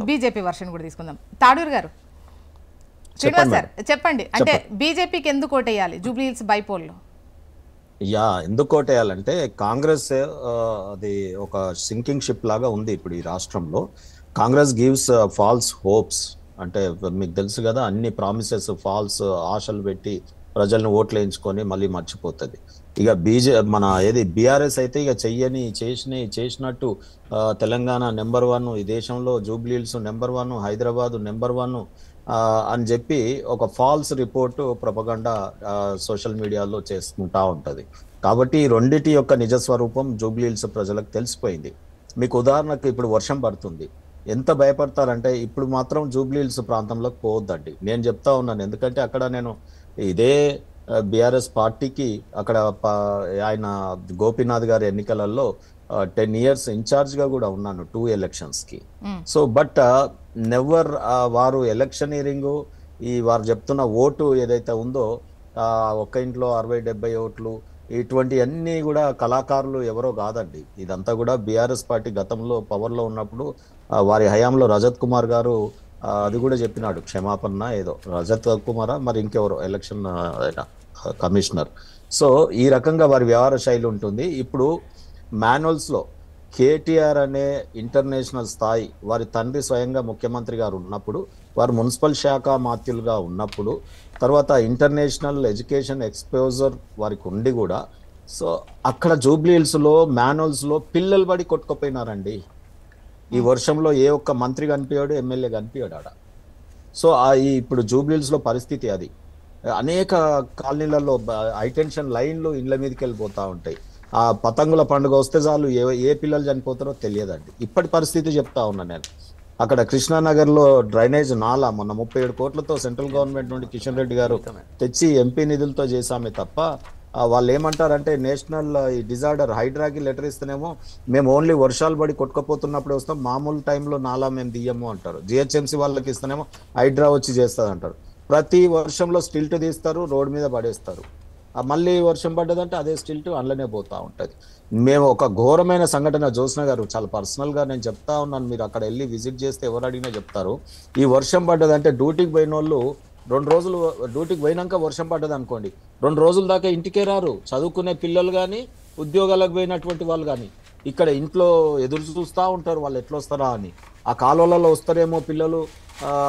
BJP version కూడా తీసుకుందాం. తాడూరు గారు, శ్రీనివాస్ సార్ చెప్పండి, అంటే బీజేపీకి ఎందుకు ఓటేయాలి జూబ్లీ హిల్స్ బైపోల్లో? ఎందుకు ఓటేయాలంటే కాంగ్రెస్ అది ఒక సింకింగ్ షిప్ లాగా ఉంది ఇప్పుడు ఈ రాష్ట్రంలో. కాంగ్రెస్ గివ్స్ ఫాల్స్ హోప్స్, అంటే మీకు తెలుసు కదా, అన్ని ప్రామిసెస్ ఫాల్స్ ఆశలు పెట్టి ప్రజల్ని ఓట్లు వేయించుకొని మళ్ళీ మర్చిపోతుంది. ఇక మన బీఆర్ఎస్ అయితే ఇక చేసినట్టు తెలంగాణ నెంబర్ 1, ఈ దేశంలో Jubilee hills number 1, Hyderabad number 1 అని చెప్పి ఒక ఫాల్స్ రిపోర్టు ప్రొపగండా సోషల్ మీడియాలో చేసుకుంటా ఉంటది. కాబట్టి ఈ రెండిటి యొక్క నిజస్వరూపం జూబ్లీ హిల్స్ ప్రజలకు తెలిసిపోయింది. మీకు ఉదాహరణకు ఇప్పుడు వర్షం పడుతుంది, ఎంత భయపడతారంటే ఇప్పుడు మాత్రం జూబ్లీ హిల్స్ ప్రాంతంలోకి పోవద్దండి నేను చెప్తా ఉన్నాను. ఎందుకంటే అక్కడ నేను ఇదే బీఆర్ఎస్ పార్టీకి అక్కడ ఆయన గోపీనాథ్ గారి ఎన్నికలలో 10 years ఇన్ఛార్జ్గా కూడా ఉన్నాను 2 electionsకి. సో బట్ నెవర్ వారు ఎలక్షనీరింగ్ వారు చెప్తున్న ఓటు ఏదైతే ఉందో ఒక్క ఇంట్లో 60-70 ఓట్లు ఇటువంటి అన్ని కూడా కళాకారులు ఎవరో కాదండి. ఇదంతా కూడా బీఆర్ఎస్ పార్టీ గతంలో పవర్లో ఉన్నప్పుడు వారి హయాంలో రజత్ కుమార్ గారు అది కూడా చెప్పినాడు, క్షమాపణ ఏదో రజత్ కుమారా మరి ఇంకెవరో ఎలక్షన్ కమిషనర్. సో ఈ రకంగా వారి వ్యవహార శైలి ఉంటుంది. ఇప్పుడు మాన్యువల్స్లో కేటీఆర్ అనే ఇంటర్నేషనల్ స్థాయి వారి తండ్రి స్వయంగా ముఖ్యమంత్రి గారు ఉన్నప్పుడు, వారు మున్సిపల్ శాఖ మాత్యులుగా ఉన్నప్పుడు, తర్వాత ఇంటర్నేషనల్ ఎడ్యుకేషన్ ఎక్స్పోజర్ వారికి ఉండి కూడా, సో అక్కడ జూబ్లీ హిల్స్లో మాన్యువల్స్లో పిల్లలు బడి కొట్టుకుపోయినారండి. ఈ వర్షంలో ఏ ఒక్క మంత్రి కనిపించాడు, ఎమ్మెల్యే కనిపించాడు ఆడ. సో ఇప్పుడు జూబ్లీ హిల్స్లో పరిస్థితి అది. అనేక కాలనీలలో హైటెన్షన్ లైన్లు ఇళ్ల మీదకి వెళ్ళిపోతూ ఉంటాయి. ఆ పతంగుల పండుగ వస్తే చాలు ఏ పిల్లలు చనిపోతారో తెలియదండి. ఇప్పటి పరిస్థితి చెప్తా ఉన్నా నేను. అక్కడ కృష్ణానగర్లో డ్రైనేజ్ నాలా మొన్న 37 కోట్లతో సెంట్రల్ గవర్నమెంట్ నుండి కిషన్ రెడ్డి గారు తెచ్చి ఎంపీ నిధులతో చేశామే తప్ప, వాళ్ళు ఏమంటారంటే నేషనల్ డిజార్డర్ హైడ్రాకి లెటర్ ఇస్తేనేమో మేము ఓన్లీ వర్షాలు పడి కొట్టుకపోతున్నప్పుడే వస్తాం, మామూలు టైంలో నాలా మేము దియ్యము అంటారు. జిహెచ్ఎంసీ వాళ్ళకి ఇస్తేనేమో హైడ్రా వచ్చి చేస్తుంది అంటారు. ప్రతి వర్షంలో స్టిల్ట్ తీస్తారు, రోడ్ మీద పడేస్తారు. మళ్ళీ వర్షం పడ్డదంటే అదే స్టిల్ట్ అందులోనే పోతూ ఉంటుంది. మేము ఒక ఘోరమైన సంఘటన, జ్యోత్స్న గారు చాలా పర్సనల్గా నేను చెప్తా ఉన్నాను, మీరు అక్కడ వెళ్ళి విజిట్ చేస్తే ఎవరు అడిగినా చెప్తారు. ఈ వర్షం పడ్డదంటే డ్యూటీకి పోయిన వాళ్ళు 2 రోజులు డ్యూటీకి పోయినాక వర్షం పడ్డది అనుకోండి, 2 రోజుల దాకా ఇంటికే రారు. చదువుకునే పిల్లలు కానీ ఉద్యోగాలకు పోయినటువంటి వాళ్ళు కానీ ఇక్కడ ఇంట్లో ఎదురు చూస్తూ ఉంటారు, వాళ్ళు ఎట్లా వస్తారా అని. ఆ కాలువలలో వస్తారేమో పిల్లలు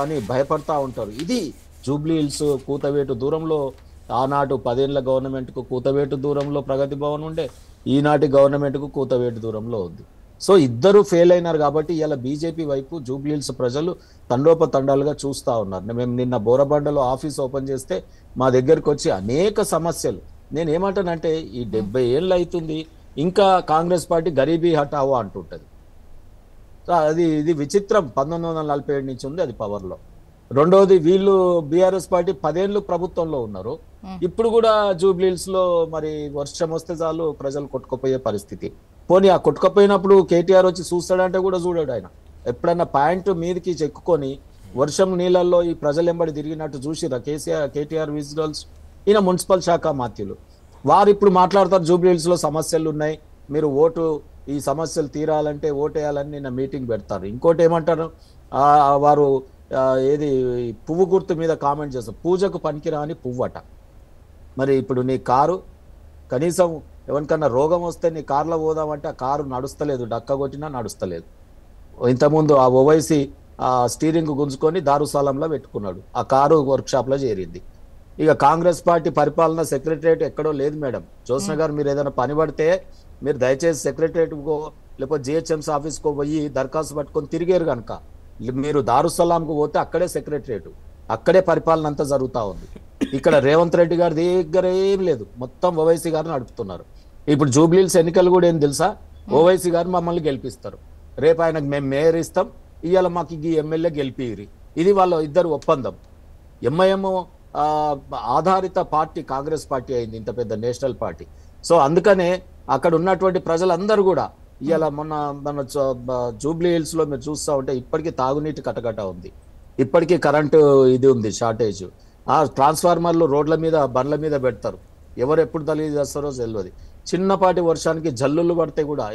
అని భయపడతా ఉంటారు. ఇది జూబ్లీ హిల్స్ కూతవేటు దూరంలో, ఆనాడు 10 ఏళ్ల గవర్నమెంట్కు కూతవేటు దూరంలో ప్రగతి భవన్ ఉండే, ఈనాటి గవర్నమెంట్కు కూతవేటు దూరంలో ఉంది. సో ఇద్దరు ఫెయిల్ అయినారు. కాబట్టి ఇలా బీజేపీ వైపు జూబ్లీ హిల్స్ ప్రజలు తండోపతండాలుగా చూస్తూ ఉన్నారు. మేము నిన్న బోరబండలో ఆఫీస్ ఓపెన్ చేస్తే మా దగ్గరకు వచ్చి అనేక సమస్యలు, నేను ఏమంటానంటే ఈ 70 ఏళ్ళు అవుతుంది ఇంకా కాంగ్రెస్ పార్టీ గరీబీ హటావో అంటుంటుంది. ఇది విచిత్రం. 1947 నుంచి ఉంది అది పవర్లో. రెండోది, వీళ్ళు బీఆర్ఎస్ పార్టీ 10 ఏళ్ళు ప్రభుత్వంలో ఉన్నారు. ఇప్పుడు కూడా జూబ్లీ హిల్స్ లో మరి వర్షం వస్తే చాలు ప్రజలు కొట్టుకుపోయే పరిస్థితి. పోనీ ఆ కొట్టుకుపోయినప్పుడు కేటీఆర్ వచ్చి చూస్తాడంటే కూడా చూడాడు ఆయన. ఎప్పుడన్నా ప్యాంటు మీదకి చెక్కుకొని వర్షం నీళ్ళల్లో ఈ ప్రజలు ఎంబడి తిరిగినట్టు చూసిరా కేటీఆర్ విజువల్స్? ఈయన మున్సిపల్ శాఖ మాత్యులు వారు ఇప్పుడు మాట్లాడతారు జూబ్లీ హిల్స్ లో సమస్యలు ఉన్నాయి, మీరు ఈ సమస్యలు తీరాలంటే ఓటేయాలని నిన్న మీటింగ్ పెడతారు. ఇంకోటి ఏమంటారు, వారు పువ్వు గుర్తు మీద కామెంట్ చేస్తారు, పూజకు పనికిరాని పువ్వట. మరి ఇప్పుడు నీ కారు కనీసం ఎవరికన్నా రోగం వస్తే నీ కార్లో పోదామంటే ఆ కారు నడుస్తలేదు, డక్క కొట్టినా నడుస్తలేదు. ఇంతకుముందు ఆ ఓవైసీ స్టీరింగ్ గుంజుకొని దారుసాలంలో పెట్టుకున్నాడు, ఆ కారు వర్క్షాప్లో చేరింది. ఇక కాంగ్రెస్ పార్టీ పరిపాలన సెక్రటరియట్ ఎక్కడో లేదు మేడం. జ్యోత్స్న గారు, మీరు ఏదైనా పని పడితే మీరు దయచేసి సెక్రటరియట్కో లేకపోతే జిహెచ్ఎంసీ ఆఫీస్కో పోయి దరఖాస్తు పట్టుకొని తిరిగారు కనుక, మీరు దారుసలాంకు పోతే అక్కడే సెక్రటరియట్, అక్కడే పరిపాలన అంతా జరుగుతూ ఉంది. ఇక్కడ రేవంత్ రెడ్డి గారి దగ్గర ఏం లేదు, మొత్తం ఓవైసీ గారు నడుపుతున్నారు. ఇప్పుడు జూబ్లీ హిల్స్ ఎన్నికలు కూడా ఏం తెలుసా, ఓవైసీ గారు మమ్మల్ని గెలిపిస్తారు, రేపు ఆయనకు మేము మేయర్ ఇస్తాం, ఇవాళ మాకు ఈ ఎమ్మెల్యే గెలిపిరి. ఇది వాళ్ళ ఇద్దరు ఒప్పందం. ఎంఐఎం ఆధారిత పార్టీ కాంగ్రెస్ పార్టీ అయింది, ఇంత పెద్ద నేషనల్ పార్టీ. సో అందుకనే అక్కడ ఉన్నటువంటి ప్రజలందరూ కూడా ఇవాళ మన జూబ్లీ హిల్స్ లో మీరు చూస్తూ ఉంటే ఇప్పటికీ తాగునీటి కటకట ఉంది, ఇప్పటికీ కరెంటు ఇది ఉంది షార్టేజ్. ట్రాన్స్ఫార్మర్లు రోడ్ల మీద బండ్ల మీద పెడతారు, ఎవరు ఎప్పుడు తల్లి చేస్తారో తెలియదు. చిన్నపాటి వర్షానికి జల్లులు పడితే కూడా,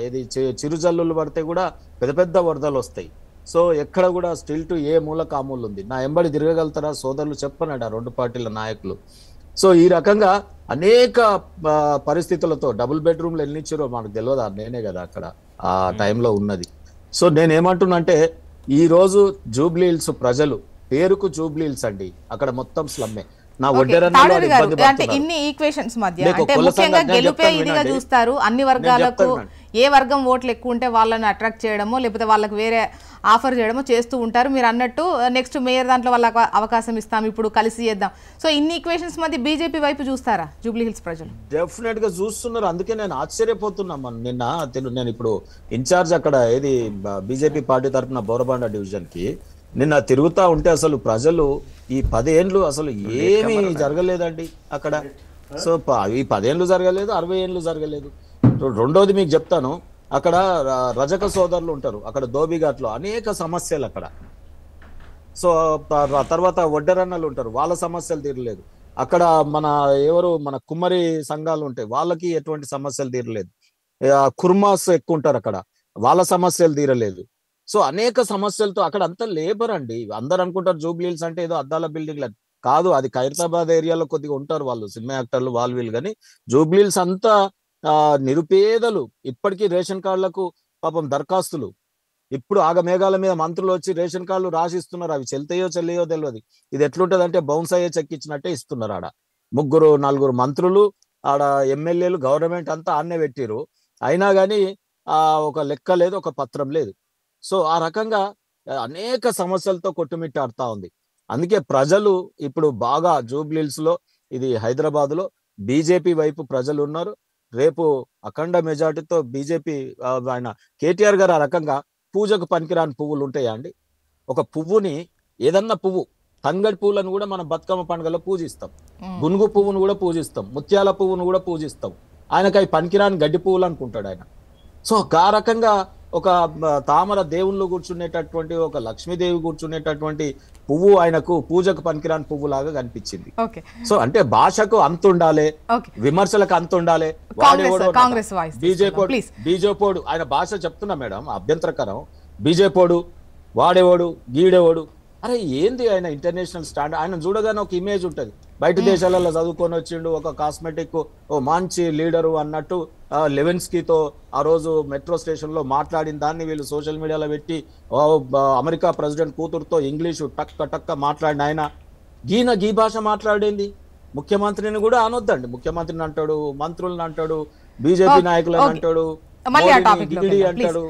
చిరు జల్లులు పడితే కూడా పెద్ద పెద్ద వరదలు వస్తాయి. సో ఎక్కడ కూడా స్టిల్ టు ఏ మూల కామూలు ఉంది. నా ఎంబడి తిరగగలుగుతారా సోదరులు చెప్పన్నాడు ఆ రెండు పార్టీల నాయకులు. సో ఈ రకంగా అనేక పరిస్థితులతో డబుల్ బెడ్రూమ్లు ఎన్ని ఇచ్చారో మనకు తెలియదు, నేనే కదా అక్కడ ఆ టైంలో ఉన్నది. సో నేనేమంటున్నా అంటే ఈ రోజు జూబ్లీ హిల్స్ ప్రజలు పేరుకు జూబ్లీ హిల్స్ అండి, అక్కడ మొత్తం స్లమ్మే. నా ఒడ్డెరన్నలో ఇబ్బంది అంటే పడుతున్నారు. ఇన్ని ఈక్వేషన్స్ మధ్య మీకు అంటే కుల ముఖ్యంగా సంఘటన గెలుపే చెప్తాను ఇదిగా వినండి. చూస్తారు. అన్ని వర్గాలకు ఏ వర్గం ఓట్లు ఎక్కువ ఉంటే వాళ్ళని అట్రాక్ట్ చేయడమో లేకపోతే వాళ్ళకి వేరే ఆఫర్ చేయడమో చేస్తూ ఉంటారు. మీరు అన్నట్టు నెక్స్ట్ మేయర్ దాంట్లో వాళ్ళకి అవకాశం ఇస్తాం, ఇప్పుడు కలిసి చేద్దాం. సో ఇన్ని ఈక్వేషన్స్ మధ్య బీజేపీ వైపు చూస్తారా జూబ్లీ హిల్స్ ప్రజలు? డెఫినెట్ గా చూస్తున్నారు. అందుకే నేను ఆశ్చర్యపోతున్నా. నేను ఇప్పుడు ఇన్ఛార్జ్ అక్కడ ఏది బీజేపీ పార్టీ తరఫున బోరబాండ డివిజన్ కి నిన్న తిరుగుతా ఉంటే అసలు ప్రజలు ఈ 10 ఏళ్ళు అసలు ఏమీ జరగలేదండి అక్కడ. సో ఈ 10 ఏళ్ళు జరగలేదు, 60 ఏళ్ళు జరగలేదు. రెండోది మీకు చెప్తాను, అక్కడ రజక సోదరులు ఉంటారు అక్కడ ధోబిఘాట్లో, అనేక సమస్యలు అక్కడ. సో తర్వాత ఒడ్డరన్నలు ఉంటారు, వాళ్ళ సమస్యలు తీరలేదు. అక్కడ మన కుమ్మరి సంఘాలు ఉంటాయి, వాళ్ళకి ఎటువంటి సమస్యలు తీరలేదు. కుర్మాస్ ఎక్కువ ఉంటారు అక్కడ, వాళ్ళ సమస్యలు తీరలేదు. సో అనేక సమస్యలతో అక్కడ అంతా లేబర్ అండి. అందరు అనుకుంటారు జూబ్లీ హిల్స్ అంటే ఏదో అద్దాల బిల్డింగ్ కాదు, అది ఖైరతాబాద్ ఏరియాలో కొద్దిగా ఉంటారు వాళ్ళు సినిమా యాక్టర్లు వాళ్ళు వీళ్ళు. కానీ జూబ్లీ హిల్స్ అంతా నిరుపేదలు. ఇప్పటికీ రేషన్ కార్డులకు పాపం దరఖాస్తులు, ఇప్పుడు ఆగమేఘాల మీద మంత్రులు వచ్చి రేషన్ కార్డులు రాసిస్తున్నారు. అవి చెల్తాయో చెల్లయో తెలియదు. ఇది ఎట్లుంటది అంటే బౌన్స్ అయ్యే చెక్ ఇచ్చినట్టే ఇస్తున్నారు. ఆడ 3-4 మంత్రులు, ఆడ ఎమ్మెల్యేలు, గవర్నమెంట్ అంతా ఆన్నే పెట్టిరు. అయినా కానీ ఒక లెక్క లేదు, ఒక పత్రం లేదు. సో ఆ రకంగా అనేక సమస్యలతో కొట్టుమిట్టాడుతా ఉంది. అందుకే ప్రజలు ఇప్పుడు బాగా జూబ్లీ హిల్స్ లో, ఇది హైదరాబాద్ లో బీజేపీ వైపు ప్రజలు ఉన్నారు. రేపు అఖండ మెజార్టీతో బీజేపీ ఆయన కేటీఆర్ గారు ఆ రకంగా పూజకు పనికిరాని పువ్వులు ఉంటాయా అండి? ఒక పువ్వుని, ఏదన్నా పువ్వు, తంగడి పువ్వులను కూడా మనం బతుకమ్మ పండుగలో పూజిస్తాం, గునుగు పువ్వును కూడా పూజిస్తాం, ముత్యాల పువ్వును కూడా పూజిస్తాం. ఆయనకు అవి పనికిరాని గడ్డి పువ్వులు అనుకుంటాడు ఆయన. సో ఆ రకంగా ఒక తామర దేవుళ్ళు కూర్చునేటటువంటి, ఒక లక్ష్మీదేవి కూర్చునేటటువంటి పువ్వు ఆయనకు పూజకు పనికిరాని పువ్వు లాగా కనిపించింది. సో అంటే భాషకు అంత ఉండాలి, విమర్శలకు అంత ఉండాలి. బీజేపోడు ఆయన భాష చెప్తున్నా మేడం, అభ్యంతరకరం. బీజేపోడు, వాడేవాడు, గీడేవాడు, అరే ఏంది ఆయన ఇంటర్నేషనల్ స్టాండర్డ్? ఆయన చూడగానే ఒక ఇమేజ్ ఉంటుంది, బయట దేశాలలో చదువుకొని వచ్చిండు, ఒక కాస్మెటిక్, ఓ మంచి లీడరు అన్నట్టు. లెవెన్స్కీతో ఆ రోజు మెట్రో స్టేషన్ లో మాట్లాడిన దాన్ని వీళ్ళు సోషల్ మీడియాలో పెట్టి, అమెరికా ప్రెసిడెంట్ కూతురుతో ఇంగ్లీషు టక్క మాట్లాడిన ఆయన గీ భాష మాట్లాడేంది? ముఖ్యమంత్రిని కూడా అనొద్దండి. ముఖ్యమంత్రిని అంటాడు, మంత్రులను అంటాడు, బీజేపీ నాయకులను అంటాడు, అంటాడు.